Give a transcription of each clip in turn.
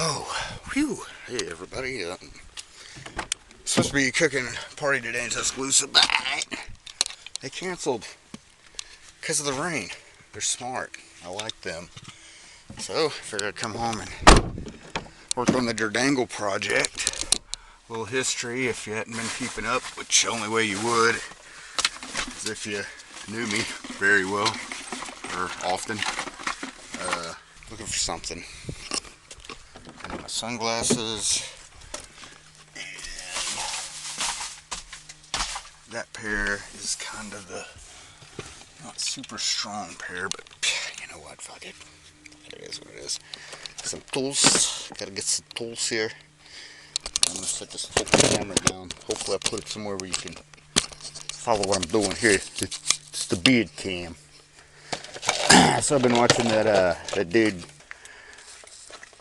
Oh, whew. Hey everybody, supposed to be cooking party today in Tuscaloosa, but they canceled because of the rain. They're smart. I like them. So, I figured I'd come home and work on the durango project. A little history if you hadn't been keeping up, which the only way you would is if you knew me very well, or often. Looking for something. My sunglasses, and that pair is kind of the not super strong pair, but you know what, fuck it. It is what it is. Some tools, gotta get some tools here. I'm gonna set this whole camera down. Hopefully I put it somewhere where you can follow what I'm doing here. It's the beard cam. So I've been watching that dude,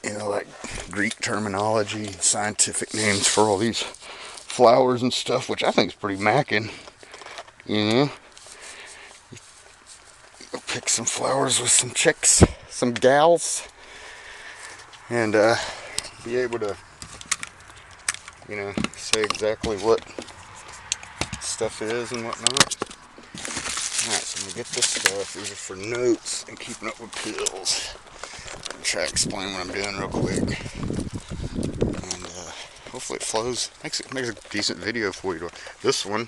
you know, like Greek terminology and scientific names for all these flowers and stuff, which I think is pretty mackin'. You know, go pick some flowers with some chicks, some gals, and be able to, you know, say exactly what stuff is and whatnot. Alright, so I'm gonna get this stuff. These are for notes and keeping up with pills. Try to explain what I'm doing real quick, and hopefully it flows. Makes a decent video for you. This one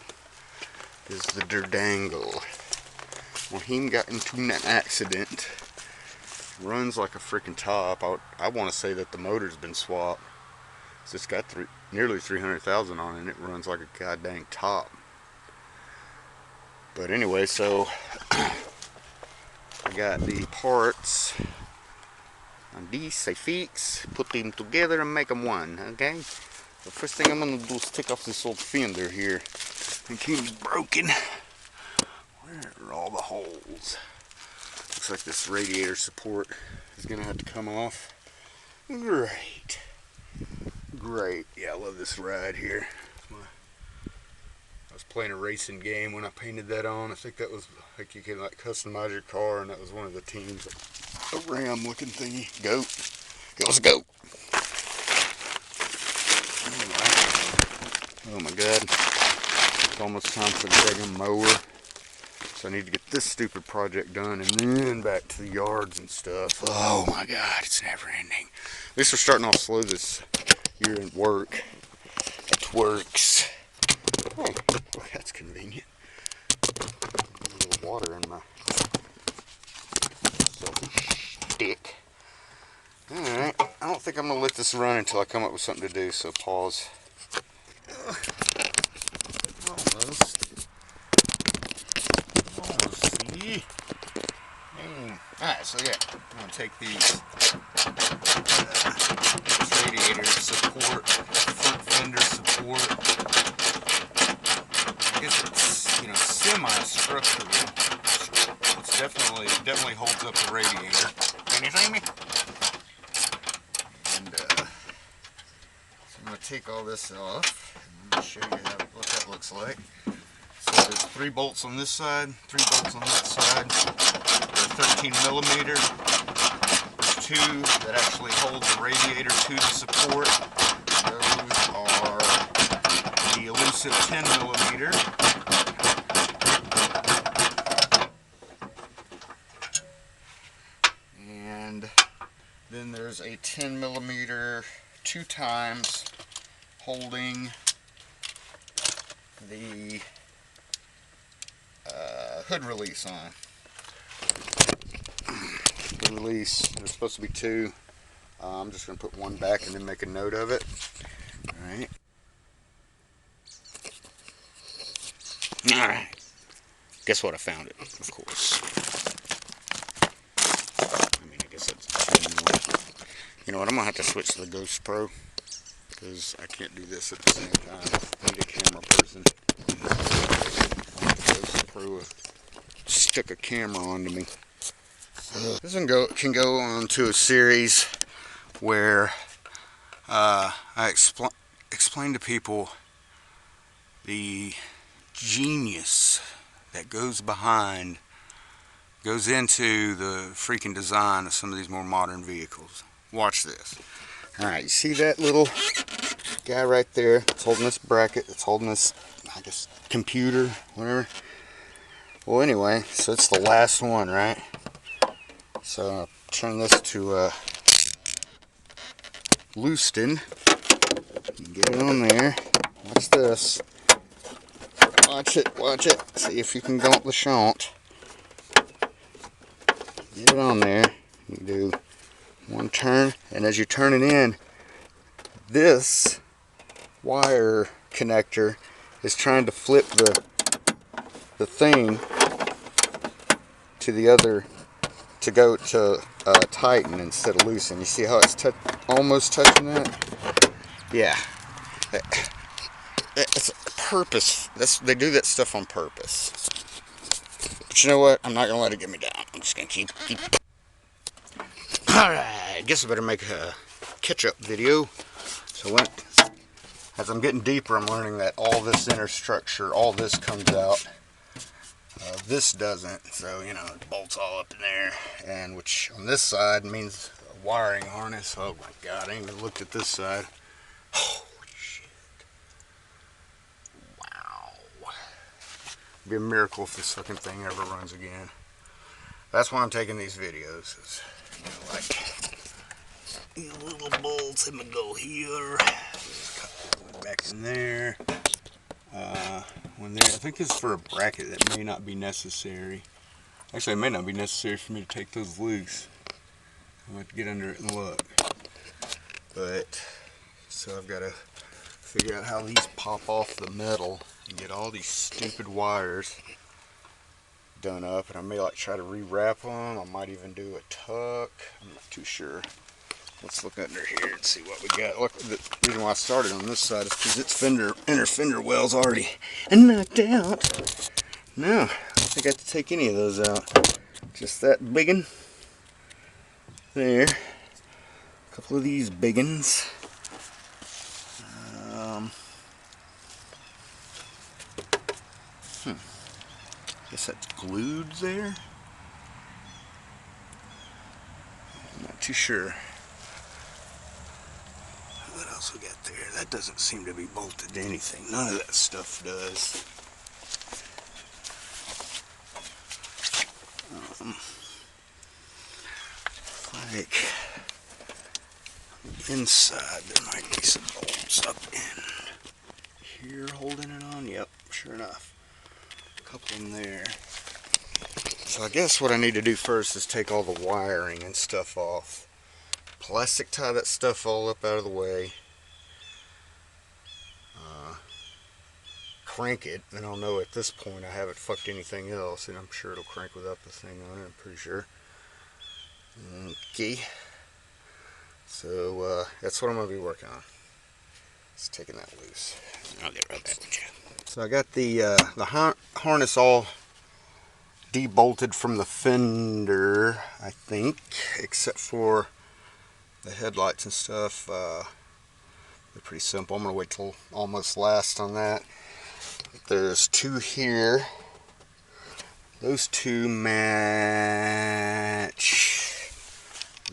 is the durango. Well, he got into an accident. Runs like a freaking top. I want to say that the motor's been swapped. It's got nearly 300,000 on it, and it runs like a goddamn top. But anyway, so I got the parts. And these I fix, put them together and make them one, okay? The first thing I'm going to do is take off this old fender here. It keeps broken. Where are all the holes? Looks like this radiator support is going to have to come off. Great. Great. Yeah, I love this ride here. I was playing a racing game when I painted that on. I think that was like you can like customize your car, and that was one of the teams. A ram looking thingy. Goat. It was a goat. Oh my god. It's almost time for the daggum mower. So I need to get this stupid project done and then back to the yards and stuff. Oh my god, it's never ending. At least we're starting off slow this year at work. It works. Hey, well, that's convenient. A little water in my stick. Alright, I don't think I'm going to let this run until I come up with something to do, so pause. Almost. See? Alright, so yeah, I'm going to take these radiator support, front fender support. I guess it's, you know, semi-structural. It's definitely holds up the radiator. Can you see me? And so I'm going to take all this off and show you what that looks like. So there's 3 bolts on this side, 3 bolts on that side. They're 13 millimeter. There's 2 that actually hold the radiator to the support. Those are the elusive 10 millimeter. And then there's a 10 millimeter 2 times holding the hood release on. The release, there's supposed to be 2. I'm just going to put 1 back and then make a note of it. Alright. Alright. Guess what? I found it, of course. I mean, I guess that's... You know what? I'm going to have to switch to the Ghost Pro, because I can't do this at the same time. I need a camera person. The Ghost Pro stuck a camera onto me. This one can go on to a series where I explain to people the genius that goes into the freaking design of some of these more modern vehicles. Watch this. Alright, you see that little guy right there? It's holding this bracket. It's holding this, I guess, computer, whatever. Well, anyway, so it's the last one, right? So I'll turn this to Lewiston. Get it on there. Watch this. Watch it, watch it. See if you can go up the shunt. Get it on there. You do one turn, and as you turn it in, this wire connector is trying to flip the thing to the other, to go to tighten instead of loosen. You see how it's almost touching that? Yeah. It's purpose. They do that stuff on purpose. But you know what? I'm not gonna let it get me down. I'm just gonna keep. Alright, I guess I better make a catch-up video. So as I'm getting deeper, I'm learning that all this inner structure, all this comes out. This doesn't, so you know, it bolts all up in there, and which on this side means a wiring harness. Oh my god, I ain't even looked at this side. Holy shit. Wow. It'd be a miracle if this fucking thing ever runs again. That's why I'm taking these videos. Is, you know, like, these little bolts, I'm gonna go here, back in there. I think this is for a bracket that may not be necessary. Actually, it may not be necessary for me to take those loose. I'm going to get under it and look. But, so I've got to figure out how these pop off the metal and get all these stupid wires done up. And I may like try to rewrap them. I might even do a tuck. I'm not too sure. Let's look under here and see what we got. Look, the reason why I started on this side is because its inner fender well's already knocked out. No, I don't think I have to take any of those out. Just that biggin there. A couple of these biggins. Guess that's glued there. I'm not too sure. What else we got there? That doesn't seem to be bolted to anything. None of that stuff does. Like inside there might be some bolts up in here holding it on. Yep, sure enough. A couple in there. So I guess what I need to do first is take all the wiring and stuff off. Plastic tie that stuff all up out of the way. Crank it, and I'll know at this point I haven't fucked anything else, and I'm sure it'll crank without the thing on it, I'm pretty sure. Okay. So that's what I'm going to be working on. Just taking that loose. I'll get right back with you. So I got the harness all debolted from the fender, I think, except for the headlights and stuff. They're pretty simple. I'm going to wait till almost last on that. There's two here. Those two match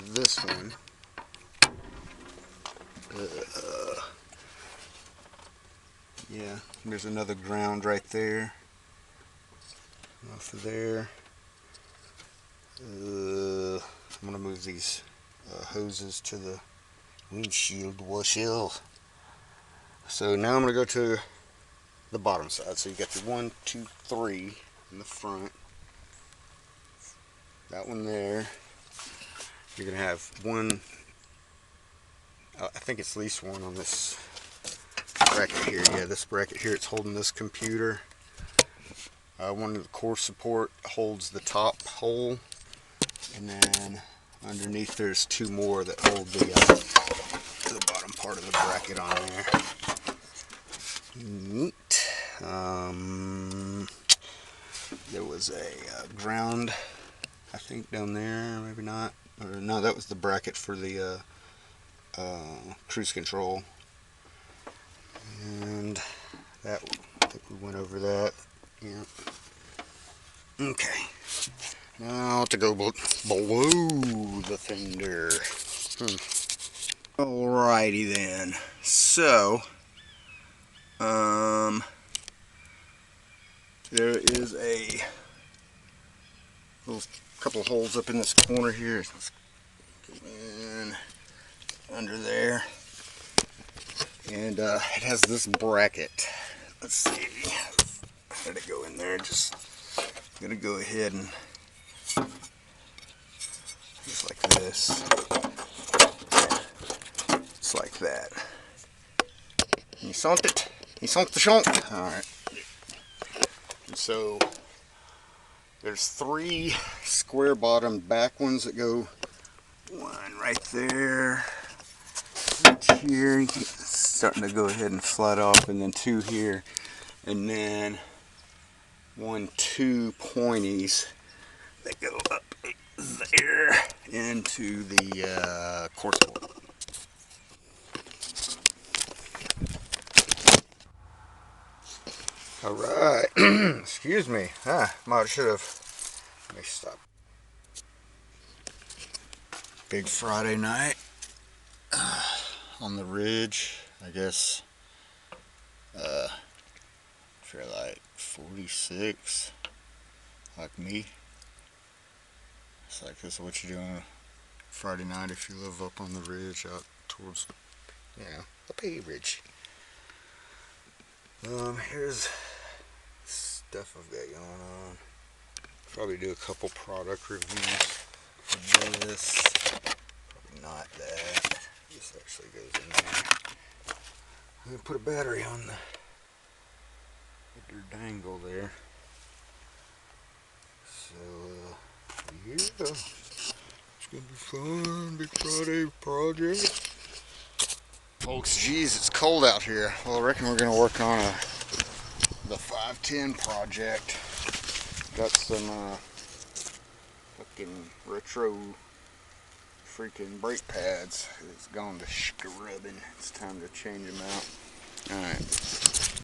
this one. Yeah, there's another ground right there. Off of there. I'm going to move these hoses to the windshield washer. So now I'm going to go to the bottom side. So you got the 1, 2, 3 in the front. That one there. You're going to have one, I think it's at least one on this bracket here. Yeah, this bracket here, it's holding this computer. One of the core support holds the top hole. And then underneath there's two more that hold the bottom part of the bracket on there. Neat. There was a ground, I think, down there, maybe not. Or no, that was the bracket for the cruise control. And that, I think we went over that. Yeah. Okay. Now to go below the fender. Alrighty then. So, there is a little couple holes up in this corner here. Let's get in under there, and it has this bracket. Let's see. Let it go in there. Just gonna go ahead and just like this. It's like that. You sont it. You sont the shunt. All right. And so there's 3 square bottomed back ones that go, one right there, right here, it's starting to go ahead and flat off, and then 2 here, and then 2 pointies that go up there into the course board. All right. Excuse me. Might should have. Let me stop. Big Friday night on the ridge. I guess if you're like 46, like me, it's like this is what you're doing Friday night if you live up on the ridge out towards, the Bay Ridge. Here's stuff I've got going on. Probably do a couple product reviews for this. Probably not that. This actually goes in there. I'm gonna put a battery on the durango there. So yeah, it's gonna be fun. Big Friday project. Folks, geez, it's cold out here. Well, I reckon we're gonna work on the 510 project. Got some fucking retro freaking brake pads. It's gone to scrubbing. It's time to change them out. Alright.